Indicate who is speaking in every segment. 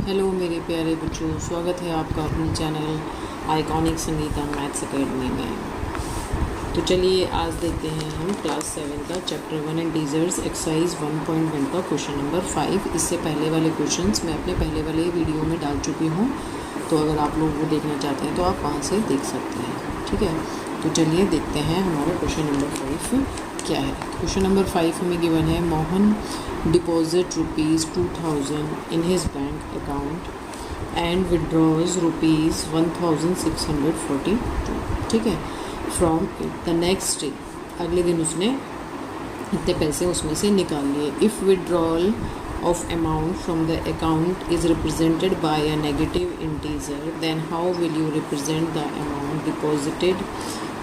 Speaker 1: Hello मेरे प्यारे बच्चों, स्वागत है आपका अपने channel iconic Sangeeta maths academy में। तो चलिए आज देखते हैं हम क्लास 7 का चैप्टर 1 इंटीजर्स एक्सरसाइज 1.1 का क्वेश्चन नंबर 5। इससे पहले वाले क्वेश्चंस मैं अपने पहले वाले वीडियो में डाल चुकी हूँ, तो अगर आप लोग वो देखना चाहते हैं तो आप वहाँ से देख सकते हैं। ठीक है, तो चलिए देखते हैं हमारा क्वेश्चन नंबर 5 क्या है। क्वेश्चन नंबर 5 हमें गिवन है, Mohan deposit ₹2000 in his bank account and withdraws ₹1642। ठीक है, फ्रॉम द नेक्स्ट डे, अगले दिन उसने इतने पैसे उसमें से निकाल लिए। If withdrawal of amount from the account is represented by a negative integer, then how will you represent the amount deposited?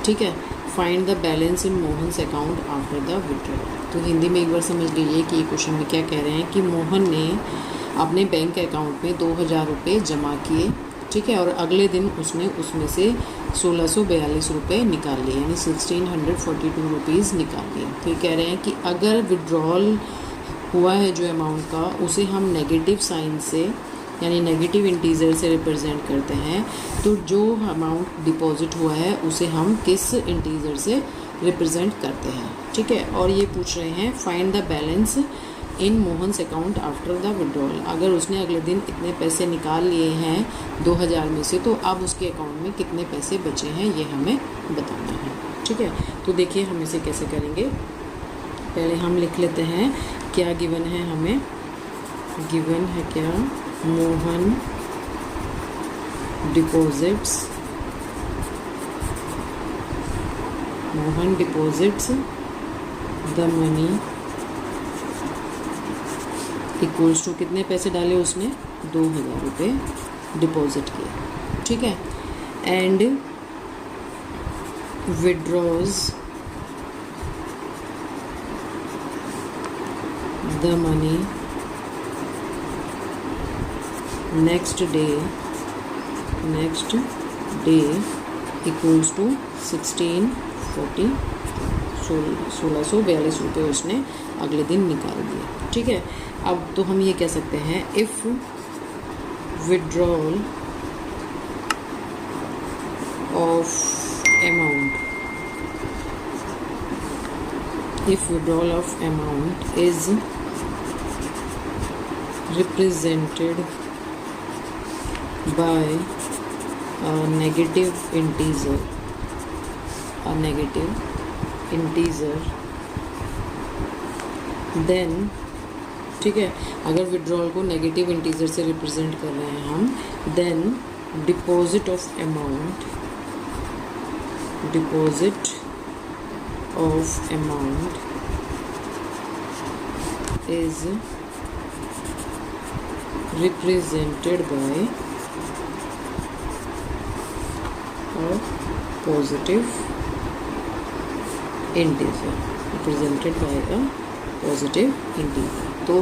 Speaker 1: ठीक है, find the balance in Mohan's account after the withdrawal। तो हिंदी में एक बार समझ लीजिए कि ये क्वेश्चन में क्या कह रहे हैं कि मोहन ने अपने बैंक अकाउंट में 2000 रुपये जमा किए। ठीक है, और अगले दिन उसने उसमें से 1642 रुपये निकाल लिए, यानी 1642 रुपीज़ निकाल लिए। तो ये कह रहे हैं कि अगर विड्रॉल हुआ है जो अमाउंट का, उसे हम नेगेटिव साइन से यानी नेगेटिव इंटीजर से रिप्रेजेंट करते हैं, तो जो अमाउंट डिपॉजिट हुआ है उसे हम किस इंटीजर से रिप्रेजेंट करते हैं। ठीक है, और ये पूछ रहे हैं find the balance in Mohan's account after the withdrawal. अगर उसने अगले दिन इतने पैसे निकाल लिए हैं 2000 में से, तो अब उसके अकाउंट में कितने पैसे बचे हैं ये हमें बताना है। ठीक है, तो देखिए हम इसे कैसे करेंगे। पहले हम लिख लेते हैं क्या गिवन है हमें। गिवन है क्या, Mohan deposits the money equals to, कितने पैसे डाले उसने, 2000 रुपये डिपॉजिट किए। ठीक है, and withdraws the money next day equals to 1642 रुपये उसने अगले दिन निकाल दिए। ठीक है, अब तो हम ये कह सकते हैं if withdrawal of amount is represented by a negative integer, then ठीक है, अगर विड्रॉल को नेगेटिव इंटीजर से रिप्रेजेंट कर रहे हैं हम, then deposit of amount is represented by a positive integer, तो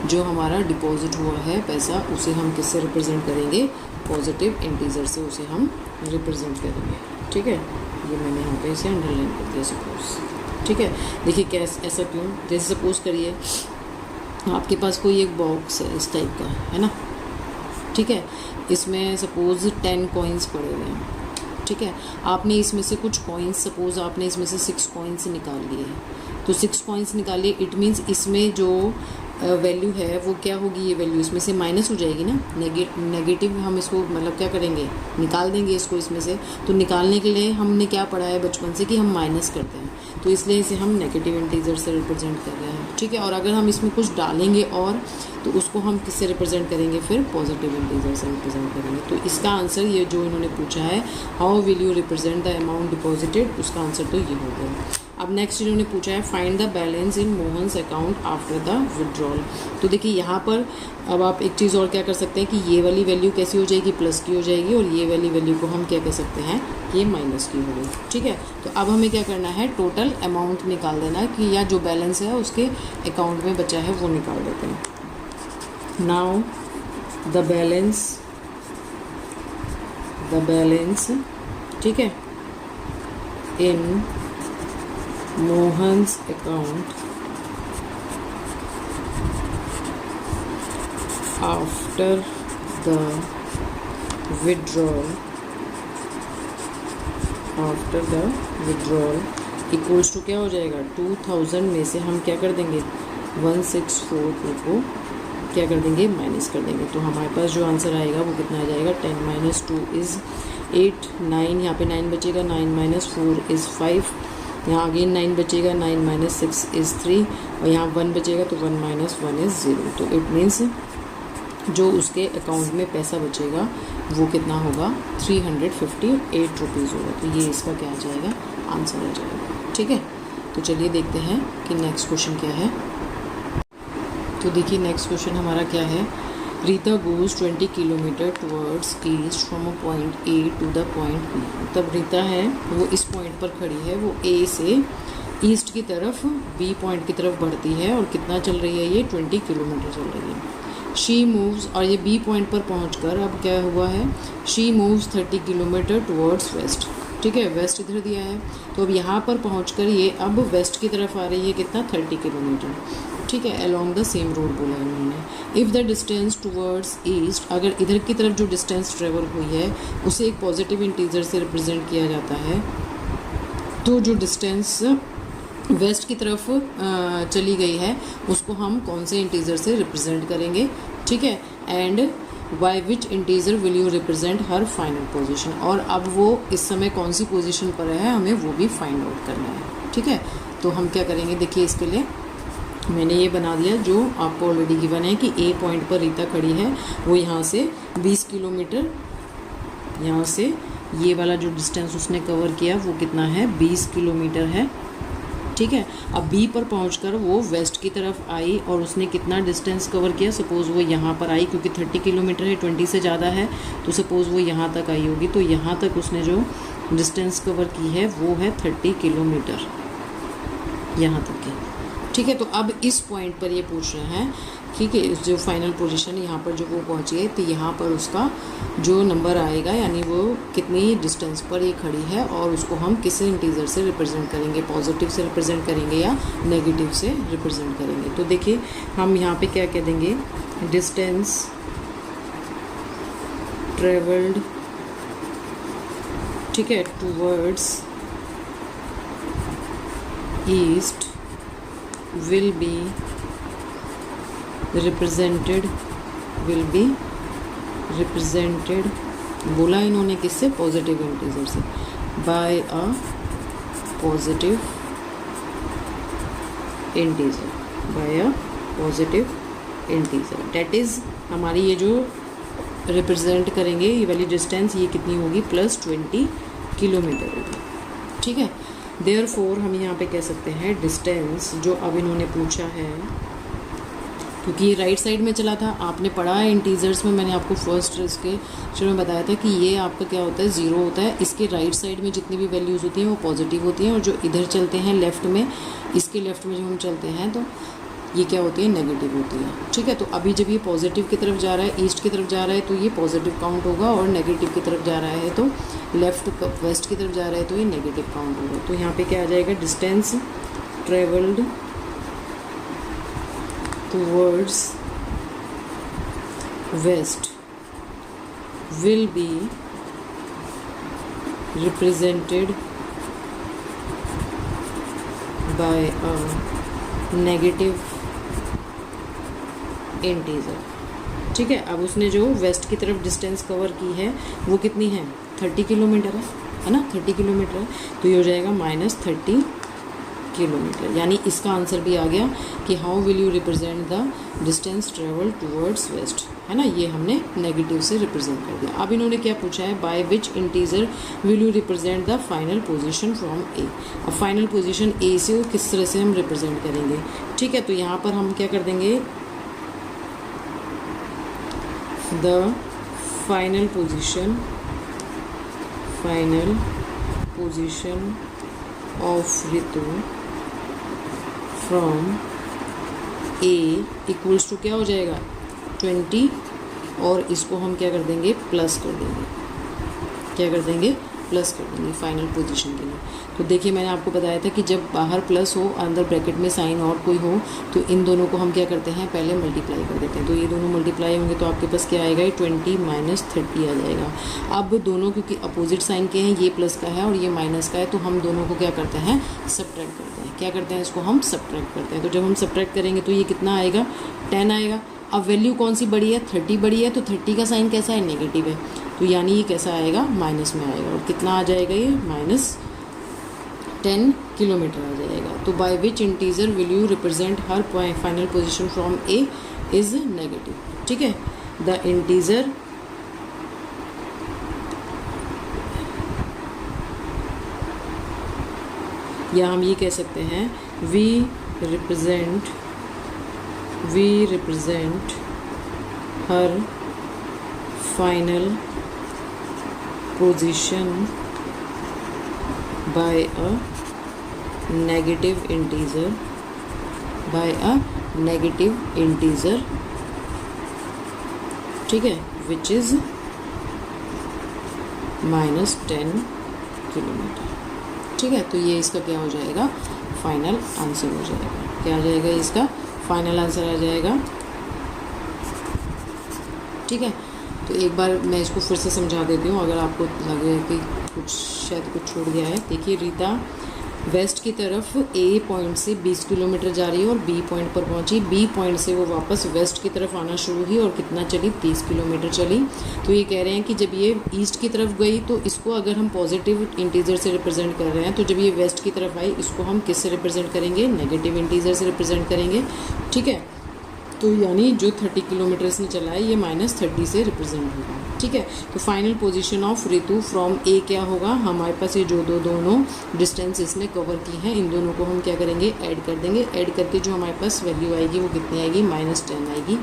Speaker 1: जो हमारा डिपॉजिट हुआ है पैसा, उसे हम किससे रिप्रेजेंट करेंगे, पॉजिटिव इंटीजर से उसे हम रिप्रेजेंट करेंगे। ठीक है, ये मैंने यहाँ पे इसे अंडरलाइन कर दिया सपोज। ठीक है, देखिए कैसे, ऐसा क्यों, जैसे सपोज करिए आपके पास कोई एक बॉक्स है इस टाइप का, है ना। ठीक है, इसमें सपोज़ 10 कॉइन्स पड़े हुए हैं। ठीक है, आपने इसमें से कुछ कॉइन्स, सपोज़ आपने इसमें से 6 कॉइन्स निकाल लिए, तो 6 कॉइन्स निकालिए, इट मीन्स इसमें जो वैल्यू है वो क्या होगी, ये वैल्यू इसमें से माइनस हो जाएगी ना, नेगेटिव। हम इसको मतलब क्या करेंगे, निकाल देंगे इसको इसमें से। तो निकालने के लिए हमने क्या पढ़ा है बचपन से कि हम माइनस करते हैं, तो इसलिए इसे हम नेगेटिव इंटीजर से रिप्रेजेंट कर रहे हैं। ठीक है, और अगर हम इसमें कुछ डालेंगे और, तो उसको हम किससे रिप्रेजेंट करेंगे, फिर पॉजिटिव इंटीजर से रिप्रेजेंट करेंगे। तो इसका आंसर ये जो इन्होंने पूछा है, how will you represent the amount deposited, उसका आंसर तो ये हो गया। अब नेक्स्ट इन्होंने पूछा है find the balance in Mohan's account after the withdrawal. तो देखिए यहाँ पर अब आप एक चीज़ और क्या कर सकते हैं कि ये वाली वैल्यू कैसी हो जाएगी, प्लस की हो जाएगी, और ये वाली वैल्यू को हम क्या कह सकते हैं, ये माइनस की हो गई। ठीक है, तो अब हमें क्या करना है, टोटल अमाउंट निकाल देना है कि या जो बैलेंस है उसके अकाउंट में बचा है वो निकाल देते हैं। नाउ द बैलेंस, ठीक है, in Mohan's account after the withdrawal after the withdrawal equals to क्या हो जाएगा 2000 में से हम क्या कर देंगे 1642 को क्या कर देंगे माइनस कर देंगे। तो हमारे पास जो आंसर आएगा वो कितना आ जाएगा 10 माइनस 2 इज़ 8, 9 यहाँ पे 9 बचेगा, 9 माइनस 4 इज़ 5, यहाँ अगेन 9 बचेगा, 9 माइनस 6 इज़ 3 और यहाँ 1 बचेगा तो 1 माइनस 1 इज़ 0। तो इट मीन्स जो उसके अकाउंट में पैसा बचेगा वो कितना होगा 358 रुपीज़ होगा। तो ये इसका क्या आ जाएगा आंसर आ जाएगा। ठीक है, तो चलिए देखते हैं कि नेक्स्ट क्वेश्चन क्या है। तो देखिए नेक्स्ट क्वेश्चन हमारा क्या है। Rita goes 20 kilometre towards east from a point A to the point B. तब रीता है वो इस पॉइंट पर खड़ी है, वो ए से ईस्ट की तरफ बी पॉइंट की तरफ बढ़ती है और कितना चल रही है ये 20 किलोमीटर चल रही है। शी मूव्स और ये बी पॉइंट पर पहुंचकर अब क्या हुआ है she moves 30 kilometre towards waste. ठीक है, वेस्ट इधर दिया है तो अब यहाँ पर पहुंचकर ये अब वेस्ट की तरफ आ रही है कितना 30 किलोमीटर। ठीक है, अलोंग द सेम रोड बोला इन्होंने। If the distance towards east, अगर इधर की तरफ जो डिस्टेंस ट्रेवल हुई है उसे एक पॉजिटिव इंटीजर से रिप्रेजेंट किया जाता है, तो जो डिस्टेंस वेस्ट की तरफ चली गई है उसको हम कौन से इंटीजर से रिप्रेजेंट करेंगे। ठीक है, and bye which integer will you represent her final position, और अब वो इस समय कौन सी पोजीशन पर है हमें वो भी फाइंड आउट करना है। ठीक है, तो हम क्या करेंगे देखिए इसके लिए मैंने ये बना दिया जो आपको ऑलरेडी गिवन है कि ए पॉइंट पर रीता खड़ी है, वो यहाँ से 20 किलोमीटर, यहाँ से ये वाला जो डिस्टेंस उसने कवर किया वो कितना है 20 किलोमीटर है। ठीक है, अब बी पर पहुंचकर वो वेस्ट की तरफ आई और उसने कितना डिस्टेंस कवर किया, सपोज़ वो यहाँ पर आई क्योंकि 30 किलोमीटर है 20 से ज़्यादा है, तो सपोज़ वो यहाँ तक आई होगी, तो यहाँ तक उसने जो डिस्टेंस कवर की है वो है 30 किलोमीटर यहाँ तक की। ठीक है, तो अब इस पॉइंट पर ये पूछ रहे हैं ठीक है जो फाइनल पोजीशन यहाँ पर जो वो पहुँची है, तो यहाँ पर उसका जो नंबर आएगा यानी वो कितनी डिस्टेंस पर ये खड़ी है और उसको हम किस इंटीजर से रिप्रेजेंट करेंगे, पॉजिटिव से रिप्रेजेंट करेंगे या नेगेटिव से रिप्रेजेंट करेंगे। तो देखिए हम यहाँ पे क्या कह देंगे, डिस्टेंस ट्रेवल्ड ठीक है towards east will be represented बोला इन्होंने किससे पॉजिटिव इंटीजर से, by a positive integer that is हमारी ये जो रिप्रेजेंट करेंगे ये वाली डिस्टेंस ये कितनी होगी +20 किलोमीटर होगी। ठीक है, देयरफॉर हम यहाँ पे कह सकते हैं डिस्टेंस जो अब इन्होंने पूछा है, क्योंकि ये राइट साइड में चला था, आपने पढ़ा है इंटीजर्स में, मैंने आपको फर्स्ट इसके शुरू में बताया था कि ये आपका क्या होता है 0 होता है, इसके राइट साइड में जितनी भी वैल्यूज़ होती हैं वो पॉजिटिव होती हैं और जो इधर चलते हैं लेफ़्ट में, इसके लेफ़्ट में जो हम चलते हैं तो ये क्या होती है नेगेटिव होती है। ठीक है, तो अभी जब ये पॉजिटिव की तरफ जा रहा है, ईस्ट की तरफ जा रहा है तो ये पॉजिटिव काउंट होगा और नेगेटिव की तरफ जा रहा है तो लेफ़्ट वेस्ट की तरफ जा रहा है तो ये नेगेटिव काउंट होगा। तो यहाँ पे क्या आ जाएगा, distance travelled towards waste will be represented by a negative integer. ठीक है, अब उसने जो वेस्ट की तरफ डिस्टेंस कवर की है वो कितनी है 30 किलोमीटर है ना, 30 किलोमीटर है, तो ये हो जाएगा -30 किलोमीटर। यानी इसका आंसर भी आ गया कि how will you represent the distance travel towards waste, है ना, ये हमने नेगेटिव से रिप्रेजेंट कर दिया। अब इन्होंने क्या पूछा है, by which integer will you represent the final position from A. अब फाइनल पोजीशन ए से किस तरह से हम रिप्रेजेंट करेंगे। ठीक है, तो यहाँ पर हम क्या कर देंगे, the final position of Ritu from A equals to क्या हो जाएगा 20 और इसको हम क्या कर देंगे प्लस कर देंगे, क्या कर देंगे प्लस कर देंगे फाइनल पोजीशन के लिए। तो देखिए मैंने आपको बताया था कि जब बाहर प्लस हो, अंदर ब्रैकेट में साइन और कोई हो, तो इन दोनों को हम क्या करते हैं, पहले मल्टीप्लाई कर देते हैं। तो ये दोनों मल्टीप्लाई होंगे तो आपके पास क्या आएगा, 20 माइनस 30 आ जाएगा। अब दोनों क्योंकि अपोजिट साइन के हैं, ये प्लस का है और ये माइनस का है, तो हम दोनों को क्या करते हैं, सब्ट्रैक्ट करते हैं। क्या करते हैं, इसको हम सब्ट्रैक्ट करते हैं। तो जब हम सब्ट्रैक्ट करेंगे तो ये कितना आएगा, 10 आएगा। अब वैल्यू कौन सी बड़ी है, 30 बड़ी है, तो 30 का साइन कैसा है, नेगेटिव है, तो यानी ये कैसा आएगा, माइनस में आएगा। और कितना आ जाएगा, ये -10 किलोमीटर आ जाएगा। तो bye which integer will you represent her final position from A is negative. ठीक है, द इंटीजर या हम ये कह सकते हैं, we represent her final position by a negative integer ठीक है, which is -10 किलोमीटर। ठीक है, तो ये इसका क्या हो जाएगा, फाइनल आंसर हो जाएगा। क्या आ जाएगा, इसका फाइनल आंसर आ जाएगा। ठीक है, तो एक बार मैं इसको फिर से समझा देती हूँ, अगर आपको लगे कि शायद कुछ छूट गया है। देखिए, रीता वेस्ट की तरफ ए पॉइंट से 20 किलोमीटर जा रही है और बी पॉइंट पर पहुंची। बी पॉइंट से वो वापस वेस्ट की तरफ आना शुरू हुई और कितना चली, 30 किलोमीटर चली। तो ये कह रहे हैं कि जब ये ईस्ट की तरफ गई तो इसको अगर हम पॉजिटिव इंटीजर से रिप्रेजेंट कर रहे हैं, तो जब ये वेस्ट की तरफ आई इसको हम किस से रिप्रेजेंट करेंगे, नेगेटिव इंटीजर से रिप्रेजेंट करेंगे। ठीक है, तो यानी जो 30 किलोमीटर इसने चला है ये -30 से रिप्रेजेंट होगा। ठीक है, तो final position of Ritu from A क्या होगा, हमारे पास ये जो दोनों डिस्टेंस इसने कवर की हैं, इन दोनों को हम क्या करेंगे, ऐड कर देंगे। ऐड करके जो हमारे पास वैल्यू आएगी वो कितनी आएगी, -10 आएगी।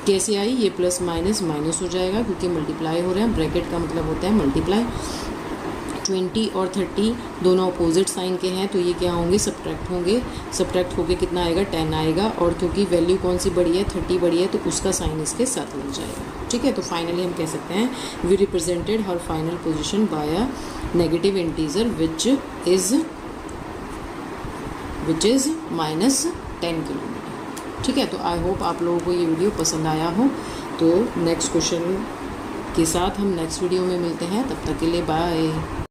Speaker 1: कैसे आई, ये प्लस माइनस माइनस हो जाएगा क्योंकि मल्टीप्लाई हो रहे हैं, ब्रैकेट का मतलब होता है मल्टीप्लाई। 20 और 30 दोनों अपोजिट साइन के हैं, तो ये क्या होंगे, सब्ट्रैक्ट होंगे। सब्ट्रैक्ट होके कितना आएगा, 10 आएगा। और क्योंकि वैल्यू कौन सी बड़ी है, 30 बड़ी है, तो उसका साइन इसके साथ लग जाएगा। ठीक है, तो फाइनली हम कह सकते हैं, we represented her final position by a negative integer which is -10 kilometre. ठीक है, तो आई होप आप लोगों को ये वीडियो पसंद आया हो। तो नेक्स्ट क्वेश्चन के साथ हम नेक्स्ट वीडियो में मिलते हैं, तब तक के लिए बाय।